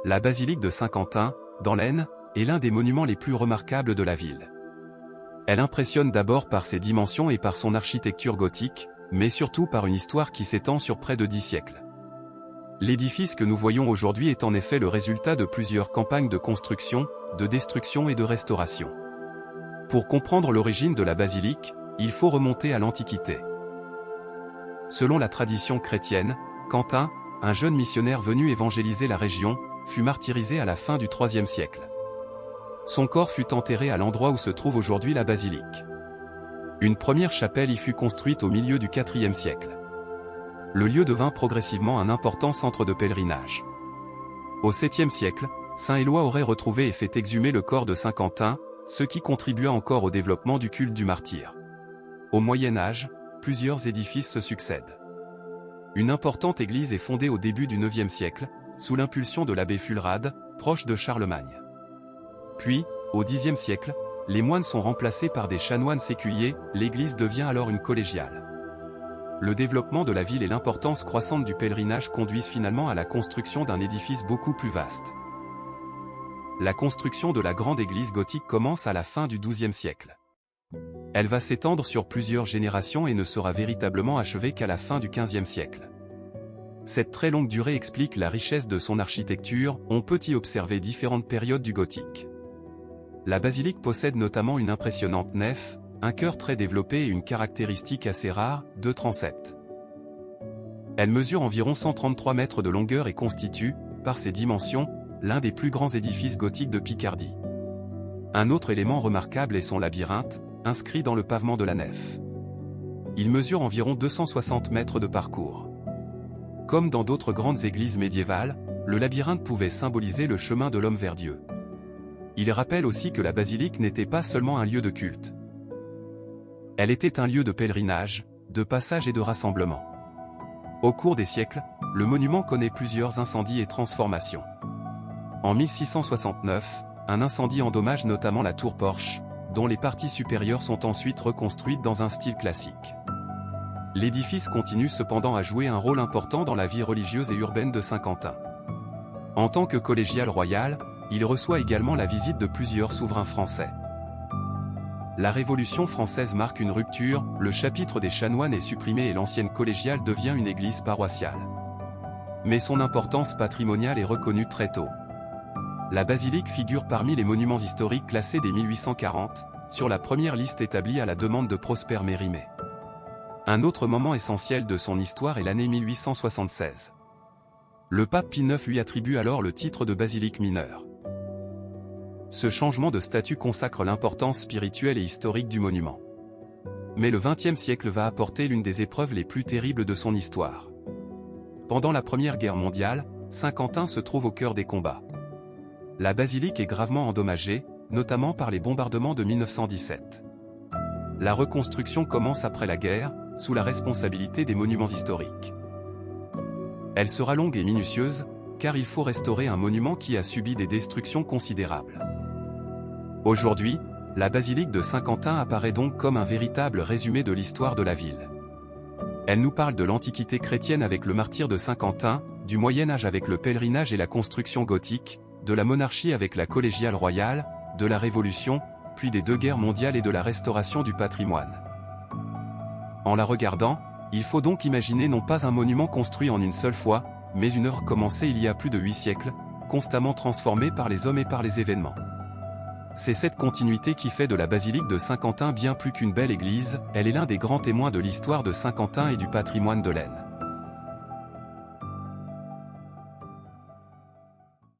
La basilique de Saint-Quentin, dans l'Aisne, est l'un des monuments les plus remarquables de la ville. Elle impressionne d'abord par ses dimensions et par son architecture gothique, mais surtout par une histoire qui s'étend sur près de 10 siècles. L'édifice que nous voyons aujourd'hui est en effet le résultat de plusieurs campagnes de construction, de destruction et de restauration. Pour comprendre l'origine de la basilique, il faut remonter à l'Antiquité. Selon la tradition chrétienne, Quentin, un jeune missionnaire venu évangéliser la région, fut martyrisé à la fin du IIIe siècle. Son corps fut enterré à l'endroit où se trouve aujourd'hui la basilique. Une première chapelle y fut construite au milieu du IVe siècle. Le lieu devint progressivement un important centre de pèlerinage. Au 7e siècle, saint Éloi aurait retrouvé et fait exhumer le corps de saint Quentin, ce qui contribua encore au développement du culte du martyr. Au Moyen Âge, plusieurs édifices se succèdent. Une importante église est fondée au début du IXe siècle, sous l'impulsion de l'abbé Fulrad, proche de Charlemagne. Puis, au Xe siècle, les moines sont remplacés par des chanoines séculiers, l'église devient alors une collégiale. Le développement de la ville et l'importance croissante du pèlerinage conduisent finalement à la construction d'un édifice beaucoup plus vaste. La construction de la grande église gothique commence à la fin du XIIe siècle. Elle va s'étendre sur plusieurs générations et ne sera véritablement achevée qu'à la fin du XVe siècle. Cette très longue durée explique la richesse de son architecture, on peut y observer différentes périodes du gothique. La basilique possède notamment une impressionnante nef, un chœur très développé et une caractéristique assez rare, deux transepts. Elle mesure environ 133 mètres de longueur et constitue, par ses dimensions, l'un des plus grands édifices gothiques de Picardie. Un autre élément remarquable est son labyrinthe, inscrit dans le pavement de la nef. Il mesure environ 260 mètres de parcours. Comme dans d'autres grandes églises médiévales, le labyrinthe pouvait symboliser le chemin de l'homme vers Dieu. Il rappelle aussi que la basilique n'était pas seulement un lieu de culte. Elle était un lieu de pèlerinage, de passage et de rassemblement. Au cours des siècles, le monument connaît plusieurs incendies et transformations. En 1669, un incendie endommage notamment la tour porche, dont les parties supérieures sont ensuite reconstruites dans un style classique. L'édifice continue cependant à jouer un rôle important dans la vie religieuse et urbaine de Saint-Quentin. En tant que collégial royal, il reçoit également la visite de plusieurs souverains français. La Révolution française marque une rupture, le chapitre des chanoines est supprimé et l'ancienne collégiale devient une église paroissiale. Mais son importance patrimoniale est reconnue très tôt. La basilique figure parmi les monuments historiques classés dès 1840, sur la première liste établie à la demande de Prosper Mérimée. Un autre moment essentiel de son histoire est l'année 1876. Le pape Pie IX lui attribue alors le titre de basilique mineure. Ce changement de statut consacre l'importance spirituelle et historique du monument. Mais le XXe siècle va apporter l'une des épreuves les plus terribles de son histoire. Pendant la Première Guerre mondiale, Saint-Quentin se trouve au cœur des combats. La basilique est gravement endommagée, notamment par les bombardements de 1917. La reconstruction commence après la guerre, sous la responsabilité des monuments historiques. Elle sera longue et minutieuse, car il faut restaurer un monument qui a subi des destructions considérables. Aujourd'hui, la basilique de Saint-Quentin apparaît donc comme un véritable résumé de l'histoire de la ville. Elle nous parle de l'Antiquité chrétienne avec le martyre de Saint-Quentin, du Moyen Âge avec le pèlerinage et la construction gothique, de la monarchie avec la collégiale royale, de la Révolution, puis des deux guerres mondiales et de la restauration du patrimoine. En la regardant, il faut donc imaginer non pas un monument construit en une seule fois, mais une œuvre commencée il y a plus de 8 siècles, constamment transformée par les hommes et par les événements. C'est cette continuité qui fait de la basilique de Saint-Quentin bien plus qu'une belle église, elle est l'un des grands témoins de l'histoire de Saint-Quentin et du patrimoine de l'Aisne.